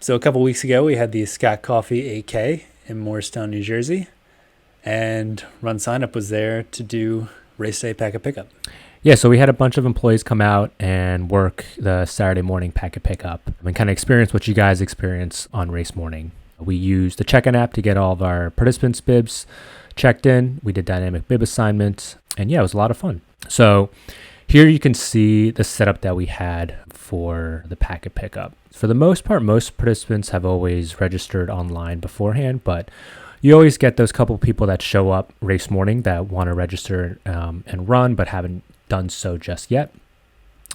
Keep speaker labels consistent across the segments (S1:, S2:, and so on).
S1: So a couple weeks ago, we had the Scott Coffee 8K in Moorestown, New Jersey, and RunSignup was there to do RaceDay packet pickup.
S2: Yeah, so we had a bunch of employees come out and work the Saturday morning packet pickup and kind of experience what you guys experience on race morning. We used the CheckIn app to get all of our participants' bibs checked in. We did dynamic bib assignments, and yeah, it was a lot of fun. So here you can see the setup that we had for the packet pickup. For the most part, most participants have always registered online beforehand, but you always get those couple people that show up race morning that want to register and run but haven't done so just yet.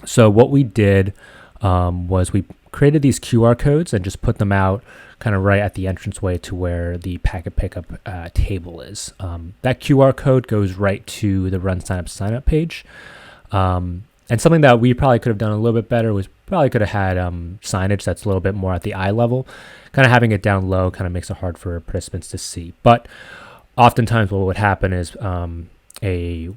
S2: So what we did was we created these QR codes and just put them out kind of right at the entranceway to where the packet pickup table is. That QR code goes right to the RunSignup sign up page. And something that we probably could have done a little bit better was probably could have had signage that's a little bit more at the eye level. Kind of having it down low kind of makes it hard for participants to see. But oftentimes what would happen is a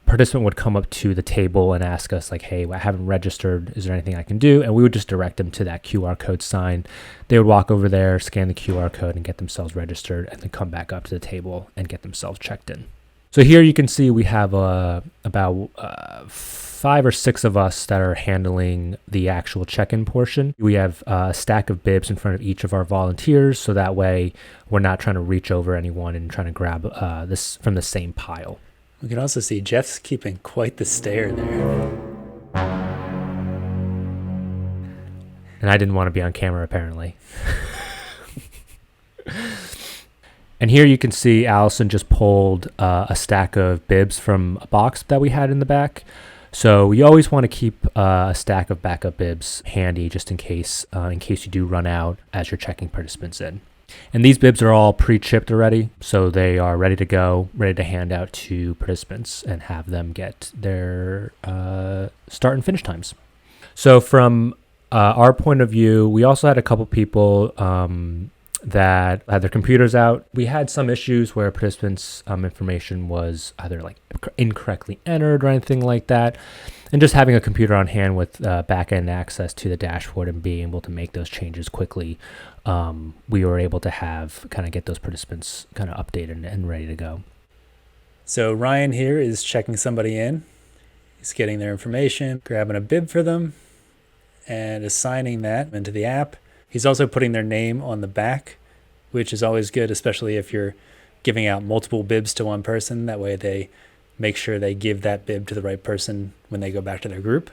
S2: participant would come up to the table and ask us like, hey, I haven't registered. Is there anything I can do? And we would just direct them to that QR code sign. They would walk over there, scan the QR code and get themselves registered and then come back up to the table and get themselves checked in. So here you can see we have about 5 or 6 of us that are handling the actual check-in portion. We have a stack of bibs in front of each of our volunteers, so that way we're not trying to reach over anyone and trying to grab this from the same pile.
S1: We can also see Jeff's keeping quite the stare there.
S2: And I didn't want to be on camera, apparently. And here you can see Allison just pulled a stack of bibs from a box that we had in the back. So you always want to keep a stack of backup bibs handy just in case you do run out as you're checking participants in. And these bibs are all pre-chipped already, so they are ready to go, ready to hand out to participants and have them get their start and finish times. So from our point of view, we also had a couple people that had their computers out. We had some issues where participants' information was either like incorrectly entered or anything like that. And just having a computer on hand with back-end access to the dashboard and being able to make those changes quickly, we were able to get those participants kind of updated and ready to go.
S1: So Ryan here is checking somebody in. He's getting their information, grabbing a bib for them, and assigning that into the app. He's also putting their name on the back, which is always good, especially if you're giving out multiple bibs to one person. That way they make sure they give that bib to the right person when they go back to their group.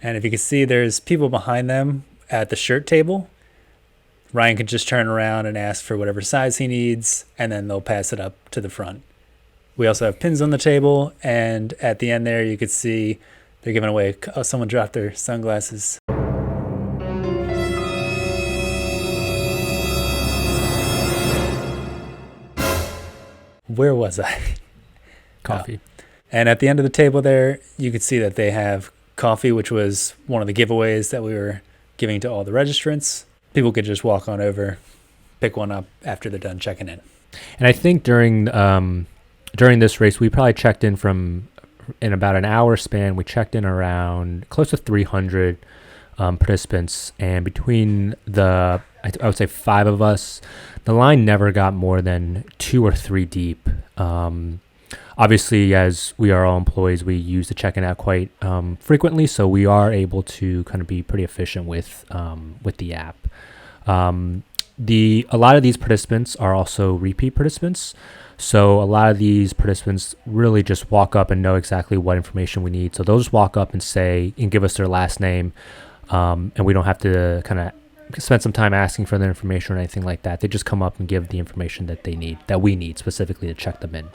S1: And if you can see, there's people behind them at the shirt table. Ryan can just turn around and ask for whatever size he needs, and then they'll pass it up to the front. We also have pins on the table, and at the end there, you could see they're giving away, someone dropped their sunglasses. Where was I?
S2: Coffee.
S1: And at the end of the table there, you could see that they have coffee, which was one of the giveaways that we were giving to all the registrants. People could just walk on over, pick one up after they're done checking in.
S2: And I think during this race, we probably checked in in about an hour span. We checked in around close to 300 participants, and between I would say 5 of us, the line never got more than 2 or 3 deep. Obviously, as we are all employees, we use the check-in app quite frequently, so we are able to kind of be pretty efficient with the app. A lot of these participants are also repeat participants, so a lot of these participants really just walk up and know exactly what information we need. So they'll just walk up and give us their last name, and we don't have to kind of spend some time asking for their information or anything like that. They just come up and give the information that we need specifically to check them in.